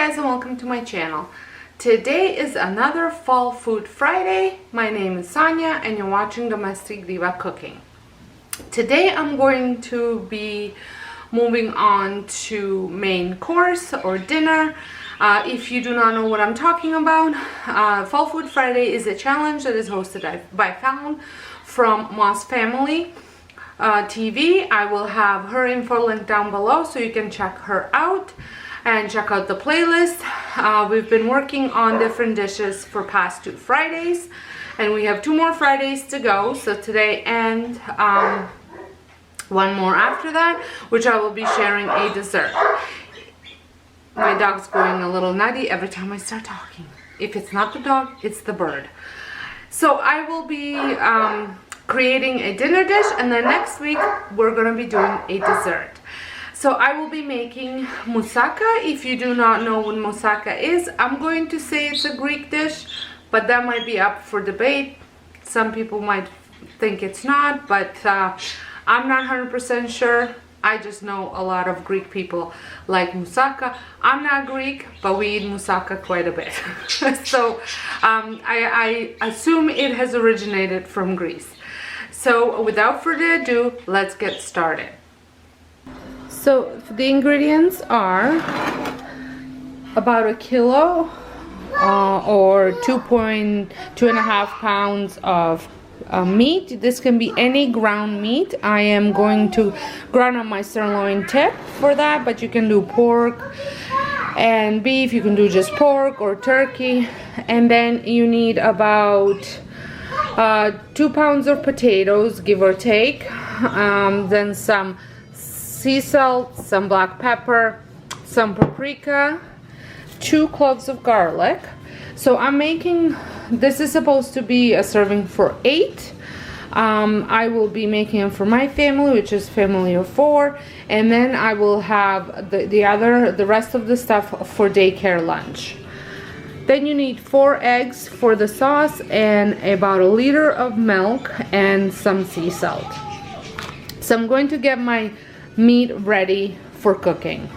guys, and welcome to my channel. Today is another Fall Food Friday. My name is Sonia and you're watching Domestic Diva Cooking. Today I'm going to be moving on to main course or dinner. If you do not know what I'm talking about, Fall Food Friday is a challenge that is hosted by Fallon from Moss Family TV. I will have her info linked down below so you can check her out and check out the playlist. We've been working on different dishes for past 2 Fridays, and we have 2 more Fridays to go, so today and one more after that, which I will be sharing a dessert. My dog's going a little nutty every time I start talking. If it's not the dog, it's the bird. So I will be creating a dinner dish, and then next week we're going to be doing a dessert. So I will be making moussaka. If you do not know what moussaka is, I'm going to say it's a Greek dish, but that might be up for debate. Some people might think it's not, but I'm not 100% sure. I just know a lot of Greek people like moussaka. I'm not Greek, but we eat moussaka quite a bit. So I assume it has originated from Greece. So without further ado, let's get started. So the ingredients are about 1 kilo or 2.5 pounds of meat. This can be any ground meat. I am going to ground up my sirloin tip for that, but you can do pork and beef. You can do just pork or turkey. And then you need about 2 pounds of potatoes, give or take. Then some sea salt, some black pepper, some paprika, 2 cloves of garlic. So I'm making, this is supposed to be a serving for 8. I will be making it for my family, which is family of 4, and then I will have the rest of the stuff for daycare lunch. Then you need 4 eggs for the sauce and about 1 liter of milk and some sea salt. So I'm going to get my meat ready for cooking.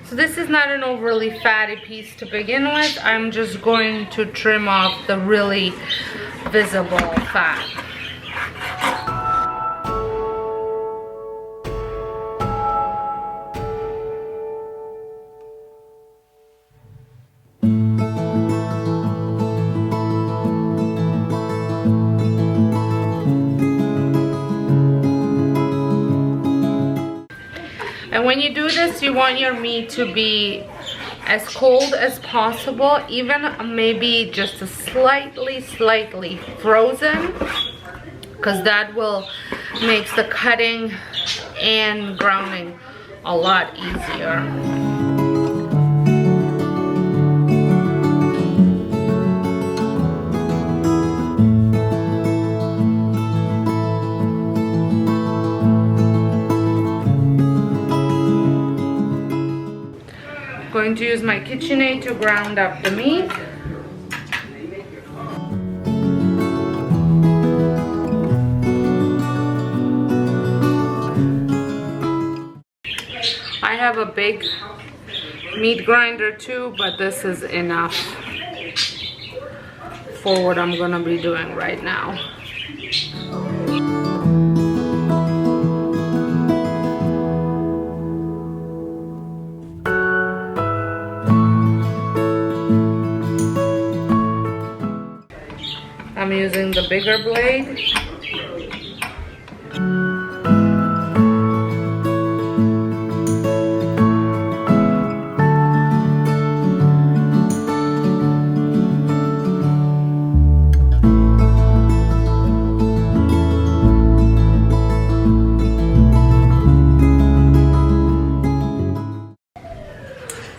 So this is not an overly fatty piece to begin with. I'm just going to trim off the really visible fat. And when you do this, you want your meat to be as cold as possible, even maybe just a slightly frozen, because that will make the cutting and grounding a lot easier. Going to use my KitchenAid to ground up the meat. I have a big meat grinder too, but this is enough for what I'm gonna be doing right now. I'm using the bigger blade.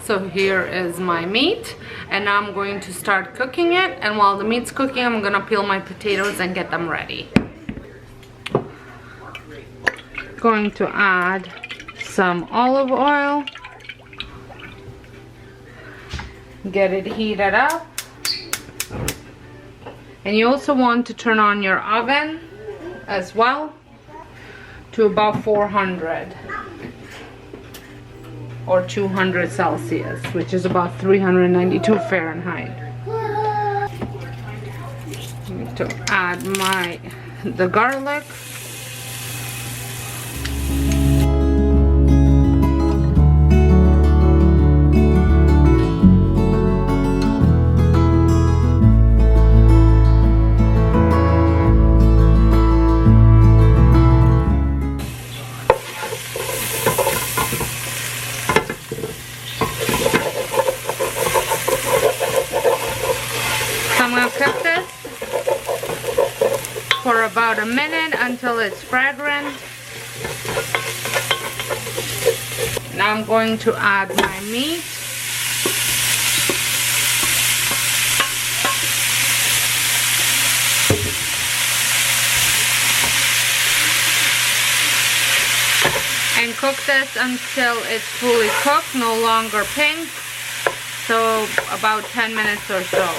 So here is my meat, and now I'm going to start cooking it, and while the meat's cooking, I'm gonna peel my potatoes and get them ready. Going to add some olive oil, get it heated up, And you also want to turn on your oven as well to about 400 or 200 Celsius, which is about 392 Fahrenheit. I need to add the garlic. I'm going to cook this for about a minute until it's fragrant. Now I'm going to add my meat. And cook this until it's fully cooked, no longer pink. So about 10 minutes or so.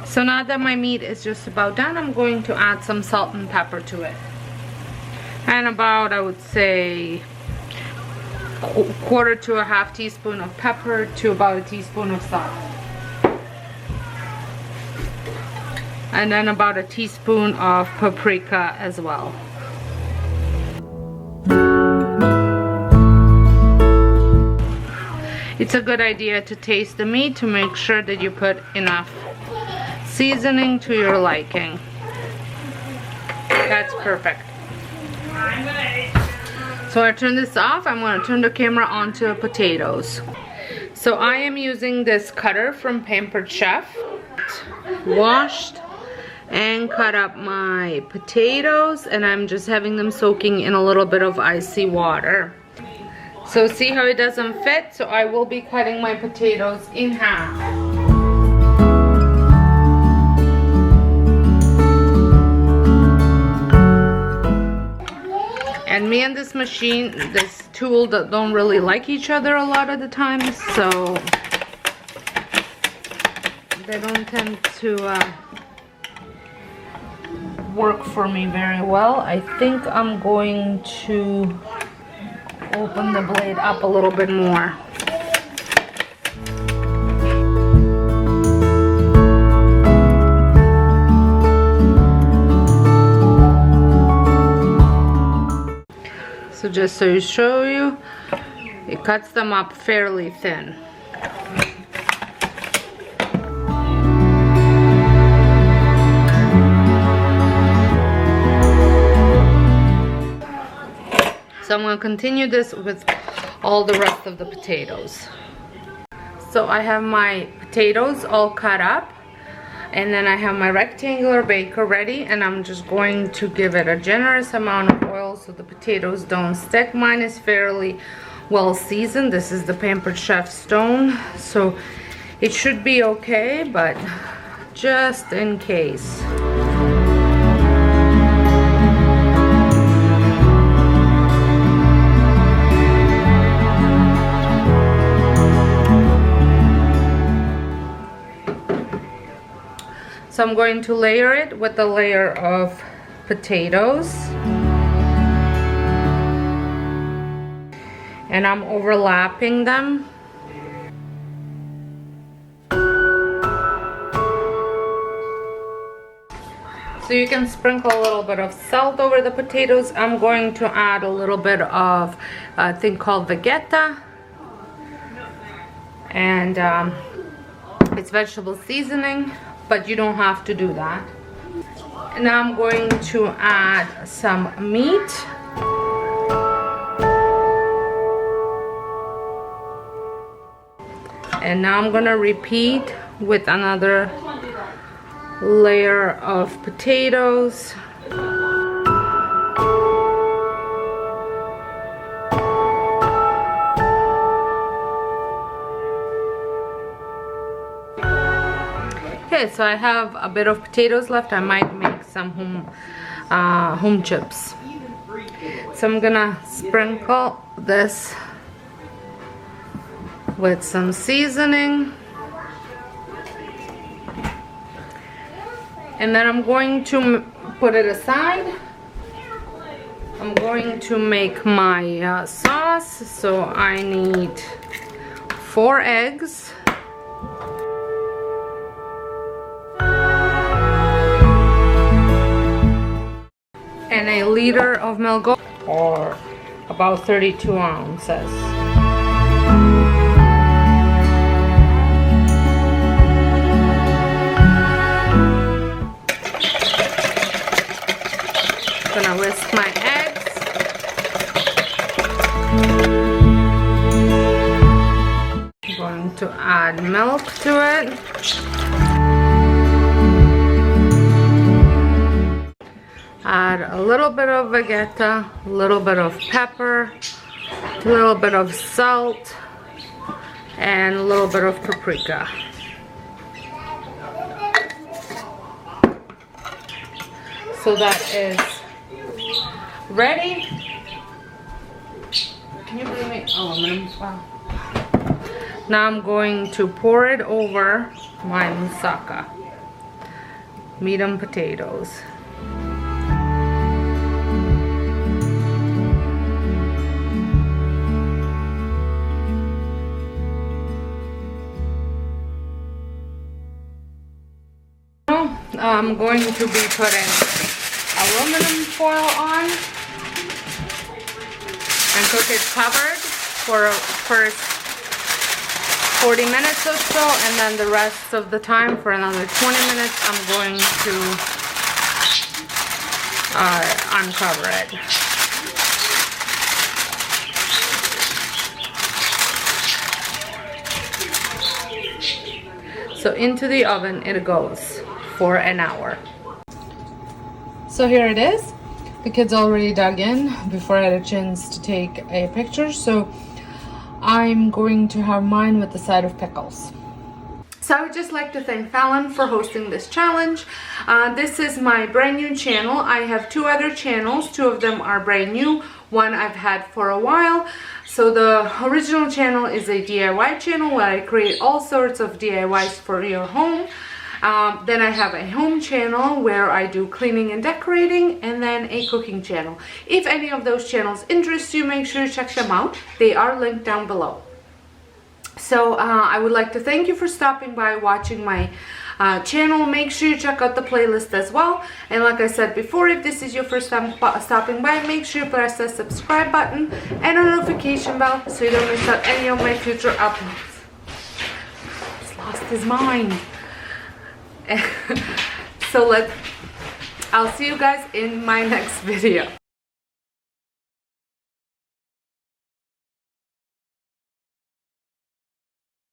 So now that my meat is just about done, I'm going to add some salt and pepper to it. And about, I would say, quarter to a half teaspoon of pepper to about a teaspoon of salt. And then about a teaspoon of paprika as well. It's a good idea to taste the meat to make sure that you put enough seasoning to your liking. That's perfect. So I turn this off. I'm going to turn the camera on to potatoes. So I am using this cutter from Pampered Chef. Washed and cut up my potatoes, and I'm just having them soaking in a little bit of icy water. So see how it doesn't fit? So I will be cutting my potatoes in half. And me and this machine, this tool, don't really like each other a lot of the times, so they don't tend to work for me very well. I think I'm going to open the blade up a little bit more. So just so you show you, it cuts them up fairly thin. So I'm going to continue this with all the rest of the potatoes. So I have my potatoes all cut up. And then I have my rectangular baker ready, and I'm just going to give it a generous amount of oil so the potatoes don't stick. Mine is fairly well seasoned. This is the Pampered Chef Stone, so it should be okay, but just in case. So I'm going to layer it with a layer of potatoes. And I'm overlapping them. So you can sprinkle a little bit of salt over the potatoes. I'm going to add a little bit of a thing called vegeta. And it's vegetable seasoning, but you don't have to do that. And now I'm going to add some meat. And now I'm gonna repeat with another layer of potatoes. Okay, so I have a bit of potatoes left. I might make some home chips. So I'm gonna sprinkle this with some seasoning. And then I'm going to put it aside. I'm going to make my sauce. So I need 4 eggs. And a liter of milk, or about 32 ounces. Gonna whisk my eggs. I'm going to add milk to it. Add a little bit of vegeta, a little bit of pepper, a little bit of salt, and a little bit of paprika. So that is ready. Can you bring me aluminum? Wow. Now I'm going to pour it over my moussaka, medium potatoes. I'm going to be putting aluminum foil on and cook it covered for first 40 minutes or so, and then the rest of the time for another 20 minutes I'm going to uncover it. So into the oven it goes for an hour. So here it is. The kids already dug in before I had a chance to take a picture, so I'm going to have mine with the side of pickles. So I would just like to thank Fallon for hosting this challenge. This is my brand new channel. I have 2 other channels. 2 of them are brand new. One I've had for a while. So the original channel is a DIY channel where I create all sorts of DIYs for your home. Then I have a home channel where I do cleaning and decorating, and then a cooking channel. If any of those channels interest you, make sure you check them out. They are linked down below. So I would like to thank you for stopping by, watching my channel. Make sure you check out the playlist as well. And like I said before, if this is your first time stopping by, make sure you press the subscribe button and a notification bell so you don't miss out any of my future uploads. He's lost his mind. So I'll see you guys in my next video.